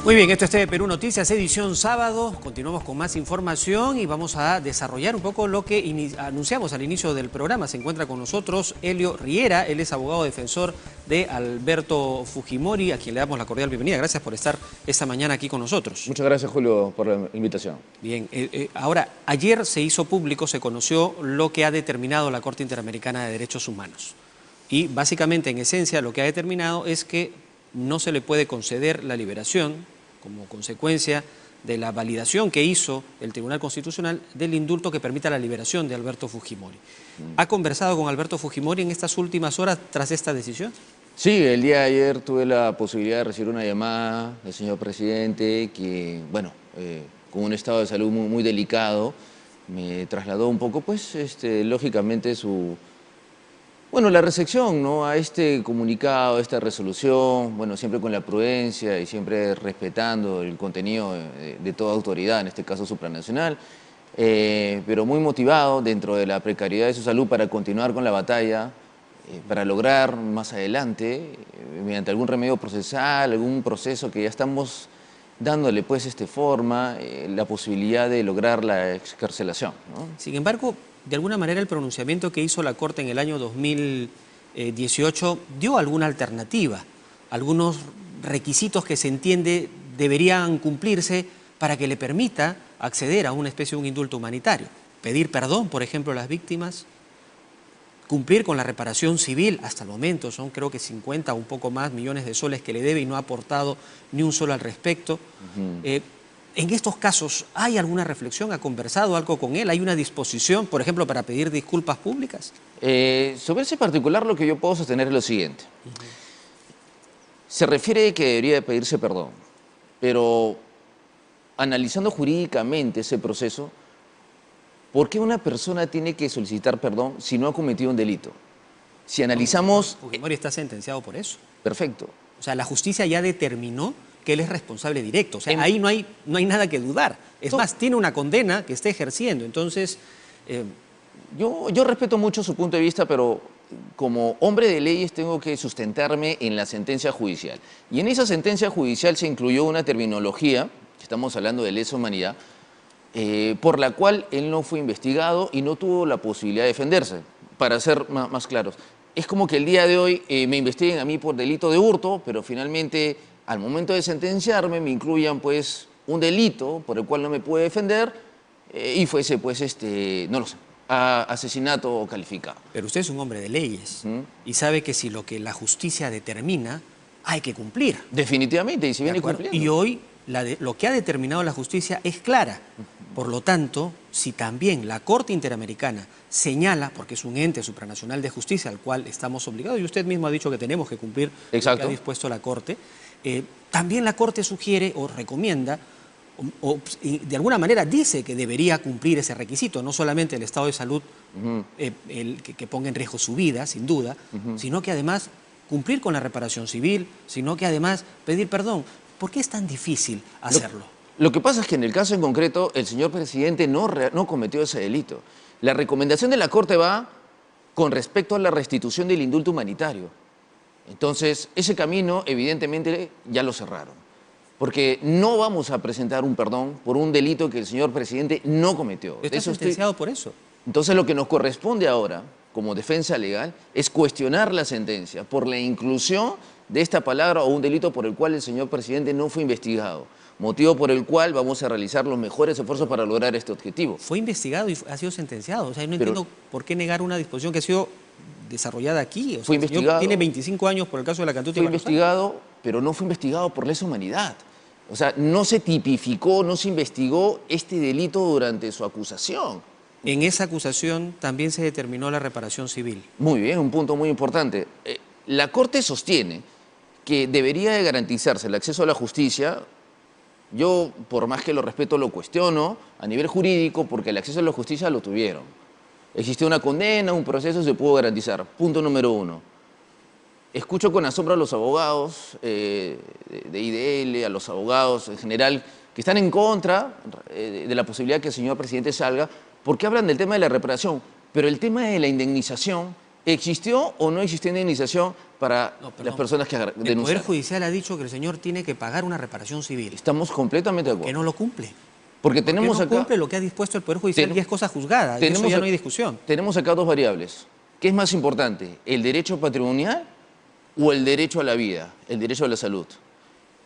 Muy bien, esto es TV Perú Noticias, edición sábado. Continuamos con más información y vamos a desarrollar un poco lo que anunciamos al inicio del programa. Se encuentra con nosotros Helio Riera, él es abogado defensor de Alberto Fujimori, a quien le damos la cordial bienvenida. Gracias por estar esta mañana aquí con nosotros. Muchas gracias, Julio, por la invitación. Bien, ahora, ayer se hizo público, se conoció lo que ha determinado la Corte Interamericana de Derechos Humanos. Y básicamente, en esencia, lo que ha determinado es que no se le puede conceder la liberación como consecuencia de la validación que hizo el Tribunal Constitucional del indulto que permita la liberación de Alberto Fujimori. ¿Ha conversado con Alberto Fujimori en estas últimas horas tras esta decisión? Sí, el día de ayer tuve la posibilidad de recibir una llamada del señor presidente que, bueno, con un estado de salud muy delicado, me trasladó un poco, pues, lógicamente la recepción, ¿no?, a este comunicado, a esta resolución, bueno, siempre con la prudencia y siempre respetando el contenido de toda autoridad, en este caso supranacional, pero muy motivado dentro de la precariedad de su salud para continuar con la batalla, para lograr más adelante, mediante algún remedio procesal, algún proceso que ya estamos dándole pues forma, la posibilidad de lograr la excarcelación, ¿no? Sin embargo, de alguna manera el pronunciamiento que hizo la Corte en el año 2018 dio alguna alternativa, algunos requisitos que se entiende deberían cumplirse para que le permita acceder a una especie de un indulto humanitario. Pedir perdón, por ejemplo, a las víctimas, cumplir con la reparación civil, hasta el momento son creo que 50 o un poco más millones de soles que le debe y no ha aportado ni un solo al respecto. En estos casos, ¿hay alguna reflexión? ¿Ha conversado algo con él? ¿Hay una disposición, por ejemplo, para pedir disculpas públicas? Sobre ese particular lo que yo puedo sostener es lo siguiente. Se refiere que debería de pedirse perdón, pero analizando jurídicamente ese proceso, ¿por qué una persona tiene que solicitar perdón si no ha cometido un delito? Si analizamos... Fujimori está sentenciado por eso. Perfecto. O sea, la justicia ya determinó que él es responsable directo. O sea, ahí no hay nada que dudar. Es más, tiene una condena que está ejerciendo. Entonces... Yo respeto mucho su punto de vista, pero como hombre de leyes tengo que sustentarme en la sentencia judicial. Y en esa sentencia judicial se incluyó una terminología, estamos hablando de lesa humanidad, por la cual él no fue investigado y no tuvo la posibilidad de defenderse. Para ser más claros, es como que el día de hoy me investiguen a mí por delito de hurto, pero finalmente al momento de sentenciarme me incluyan pues un delito por el cual no me pude defender y fuese pues no lo sé, asesinato calificado. Pero usted es un hombre de leyes y sabe que si lo que la justicia determina hay que cumplir. Definitivamente, y si viene cumpliendo. Y hoy lo que ha determinado la justicia es clara. Por lo tanto, si también la Corte Interamericana señala, porque es un ente supranacional de justicia al cual estamos obligados, y usted mismo ha dicho que tenemos que cumplir lo que ha dispuesto la Corte, también la Corte sugiere o recomienda, o de alguna manera dice que debería cumplir ese requisito, no solamente el estado de salud que ponga en riesgo su vida, sin duda, sino que además cumplir con la reparación civil, sino que además pedir perdón. ¿Por qué es tan difícil hacerlo? Lo que pasa es que en el caso en concreto, el señor presidente no cometió ese delito. La recomendación de la Corte va con respecto a la restitución del indulto humanitario. Entonces, ese camino, evidentemente, ya lo cerraron. Porque no vamos a presentar un perdón por un delito que el señor presidente no cometió. ¿Está sentenciado por eso? Entonces, lo que nos corresponde ahora, como defensa legal, es cuestionar la sentencia por la inclusión de esta palabra o un delito por el cual el señor presidente no fue investigado, motivo por el cual vamos a realizar los mejores esfuerzos para lograr este objetivo. Fue investigado y ha sido sentenciado. O sea, no entiendo por qué negar una disposición que ha sido desarrollada aquí. O sea, fue investigado. Tiene 25 años por el caso de la Cantuta. Fue investigado, pero no fue investigado por lesa humanidad. O sea, no se tipificó, no se investigó este delito durante su acusación. En esa acusación también se determinó la reparación civil. Muy bien, un punto muy importante. La Corte sostiene que debería de garantizarse el acceso a la justicia. Yo, por más que lo respeto, lo cuestiono a nivel jurídico porque el acceso a la justicia lo tuvieron. Existió una condena, un proceso, se pudo garantizar. Punto número 1. Escucho con asombro a los abogados de IDL, a los abogados en general, que están en contra de la posibilidad que el señor presidente salga, porque hablan del tema de la reparación, pero el tema de la indemnización ¿Existió o no existió indemnización para las personas que El denunciaron? Poder Judicial ha dicho que el señor tiene que pagar una reparación civil. Estamos completamente de acuerdo. Que no lo cumple. Porque Porque tenemos no acá... cumple lo que ha dispuesto el Poder Judicial y es cosa juzgada. Y eso ya no hay discusión. Tenemos acá dos variables. ¿Qué es más importante? ¿El derecho patrimonial o el derecho a la vida, el derecho a la salud?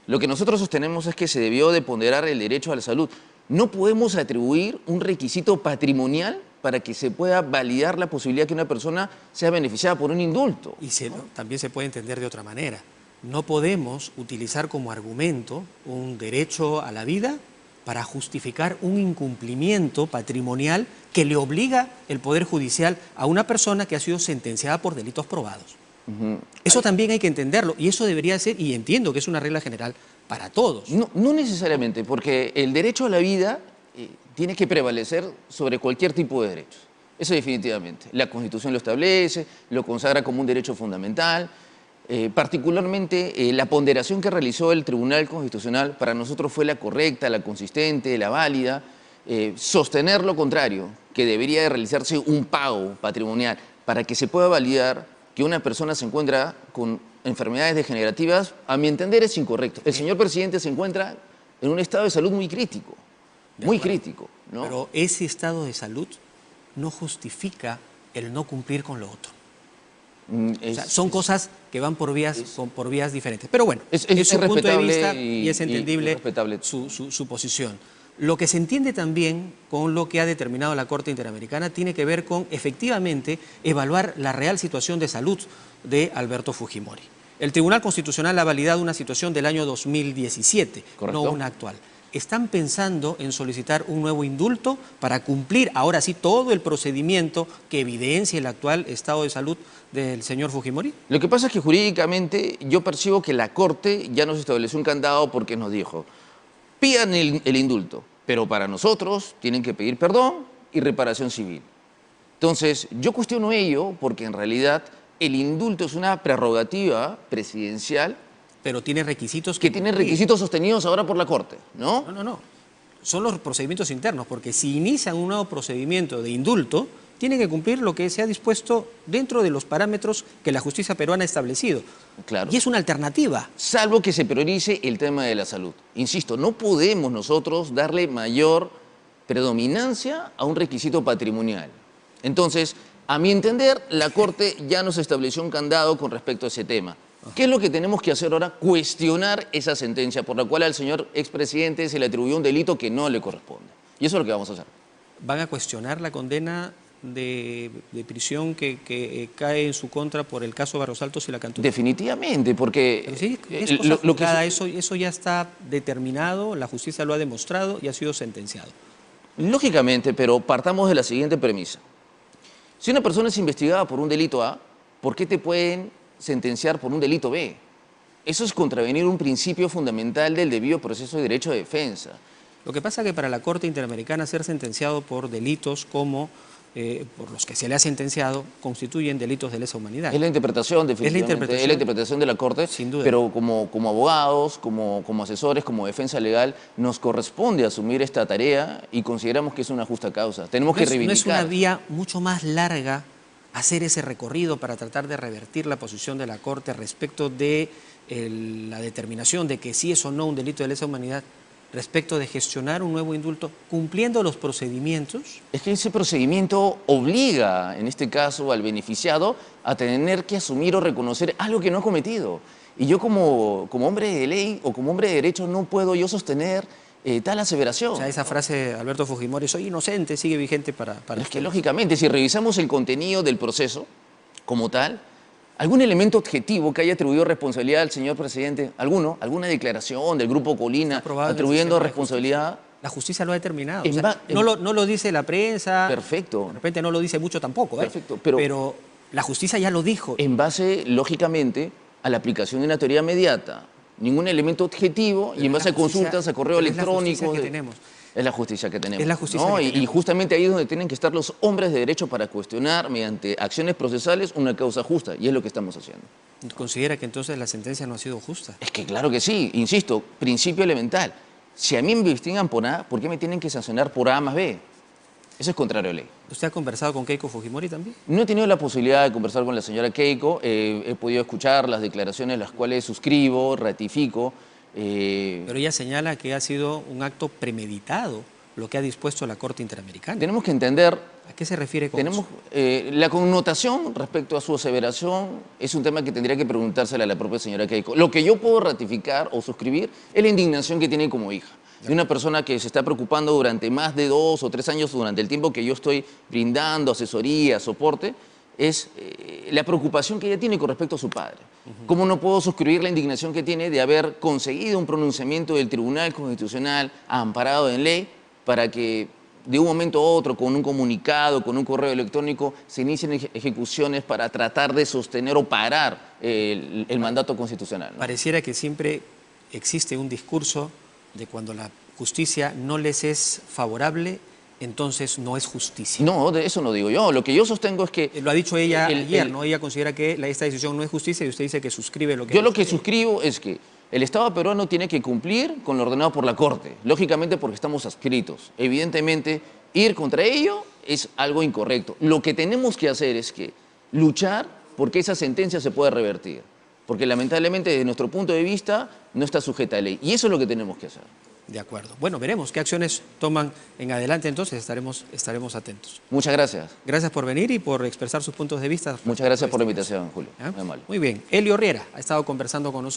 Lo que nosotros sostenemos es que se debió de ponderar el derecho a la salud. No podemos atribuir un requisito patrimonial para que se pueda validar la posibilidad que una persona sea beneficiada por un indulto. Y también se puede entender de otra manera. No podemos utilizar como argumento un derecho a la vida para justificar un incumplimiento patrimonial que le obliga el Poder Judicial a una persona que ha sido sentenciada por delitos probados. Eso también hay que entenderlo y eso debería ser, y entiendo que es una regla general para todos. No necesariamente, porque el derecho a la vida tiene que prevalecer sobre cualquier tipo de derechos. Eso definitivamente. La Constitución lo establece, lo consagra como un derecho fundamental. Particularmente la ponderación que realizó el Tribunal Constitucional para nosotros fue la correcta, la consistente, la válida. Sostener lo contrario, que debería de realizarse un pago patrimonial para que se pueda validar que una persona se encuentra con enfermedades degenerativas, a mi entender es incorrecto. El señor presidente se encuentra en un estado de salud muy crítico, muy crítico, ¿no? Pero ese estado de salud no justifica el no cumplir con lo otro. O sea, son cosas que van por vías diferentes. Pero bueno, es su punto de vista y es entendible su posición. Lo que se entiende también con lo que ha determinado la Corte Interamericana tiene que ver con, efectivamente, evaluar la real situación de salud de Alberto Fujimori. El Tribunal Constitucional ha validado una situación del año 2017, ¿correcto? No una actual. ¿Están pensando en solicitar un nuevo indulto para cumplir, ahora sí, todo el procedimiento que evidencia el actual estado de salud del señor Fujimori? Lo que pasa es que jurídicamente yo percibo que la Corte ya nos estableció un candado porque nos dijo: pidan el indulto, pero para nosotros tienen que pedir perdón y reparación civil. Entonces, yo cuestiono ello porque en realidad el indulto es una prerrogativa presidencial. Pero tiene requisitos que tiene requisitos sostenidos ahora por la Corte, ¿no? No. Son los procedimientos internos, porque si inician un nuevo procedimiento de indulto, tienen que cumplir lo que se ha dispuesto dentro de los parámetros que la justicia peruana ha establecido. Claro. Y es una alternativa. Salvo que se priorice el tema de la salud. Insisto, no podemos nosotros darle mayor predominancia a un requisito patrimonial. Entonces, a mi entender, la Corte ya nos estableció un candado con respecto a ese tema. ¿Qué es lo que tenemos que hacer ahora? Cuestionar esa sentencia por la cual al señor expresidente se le atribuyó un delito que no le corresponde. Y eso es lo que vamos a hacer. ¿Van a cuestionar la condena de prisión que cae en su contra por el caso Barros Altos y la Cantú? Definitivamente, porque... Pero sí, es cosa juzgada, eso ya está determinado, la justicia lo ha demostrado y ha sido sentenciado. Lógicamente, pero partamos de la siguiente premisa. Si una persona es investigada por un delito A, ¿por qué te pueden sentenciar por un delito B? Eso es contravenir un principio fundamental del debido proceso de derecho de defensa. Lo que pasa es que para la Corte Interamericana ser sentenciado por delitos como por los que se le ha sentenciado constituyen delitos de lesa humanidad. Es la interpretación, definitivamente, es la interpretación de la Corte, sin duda. Pero como abogados, como asesores, como defensa legal, nos corresponde asumir esta tarea y consideramos que es una justa causa. Tenemos que reivindicar. ¿No es una vía mucho más larga hacer ese recorrido para tratar de revertir la posición de la Corte respecto de la determinación de que sí es o no un delito de lesa humanidad, respecto de gestionar un nuevo indulto cumpliendo los procedimientos? Es que ese procedimiento obliga, en este caso, al beneficiado a tener que asumir o reconocer algo que no ha cometido. Y yo como hombre de ley o como hombre de derecho no puedo yo sostener tal aseveración. O sea, esa frase de Alberto Fujimori, soy inocente, sigue vigente para Es que lógicamente, si revisamos el contenido del proceso como tal, ¿algún elemento objetivo que haya atribuido responsabilidad al señor presidente? ¿Alguna declaración del Grupo Colina atribuyendo responsabilidad? La justicia lo ha determinado. O sea, no lo dice la prensa. Perfecto. De repente no lo dice mucho tampoco. Perfecto. Pero la justicia ya lo dijo. En base, lógicamente, a la aplicación de una teoría mediata. Ningún elemento objetivo y en base a consultas, a correo electrónico. Es la justicia que tenemos. Es la justicia ¿no? que tenemos. Y justamente ahí es donde tienen que estar los hombres de derecho para cuestionar mediante acciones procesales una causa justa, y es lo que estamos haciendo. ¿Considera que entonces la sentencia no ha sido justa? Es que claro que sí, insisto, principio elemental. Si a mí me investigan por A, ¿por qué me tienen que sancionar por A más B? Eso es contrario a ley. ¿Usted ha conversado con Keiko Fujimori también? No he tenido la posibilidad de conversar con la señora Keiko, he podido escuchar las declaraciones, las cuales suscribo, ratifico. Pero ella señala que ha sido un acto premeditado lo que ha dispuesto la Corte Interamericana. Tenemos que entender... ¿A qué se refiere con eso? La connotación respecto a su aseveración es un tema que tendría que preguntársela a la propia señora Keiko. Lo que yo puedo ratificar o suscribir es la indignación que tiene como hija. De una persona que se está preocupando durante más de 2 o 3 años, durante el tiempo que yo estoy brindando asesoría, soporte, es la preocupación que ella tiene con respecto a su padre. ¿Cómo no puedo suscribir la indignación que tiene de haber conseguido un pronunciamiento del Tribunal Constitucional amparado en ley para que de un momento a otro, con un comunicado, con un correo electrónico, se inicien ejecuciones para tratar de sostener o parar el mandato constitucional, ¿no? Pareciera que siempre existe un discurso de cuando la justicia no les es favorable, entonces no es justicia. No, de eso no digo yo. Lo que yo sostengo es que... Lo ha dicho ella ayer, ¿no? Ella considera que esta decisión no es justicia y usted dice que suscribe lo que... Yo lo que suscribo es que el Estado peruano tiene que cumplir con lo ordenado por la Corte, lógicamente porque estamos adscritos. Evidentemente, ir contra ello es algo incorrecto. Lo que tenemos que hacer es que luchar porque esa sentencia se pueda revertir, porque lamentablemente desde nuestro punto de vista no está sujeta a ley, y eso es lo que tenemos que hacer. De acuerdo. Bueno, veremos qué acciones toman en adelante, entonces estaremos atentos. Muchas gracias. Gracias por venir y por expresar sus puntos de vista. Muchas gracias por la invitación, Julio. ¿Ah? Muy bien. Elio Riera ha estado conversando con nosotros.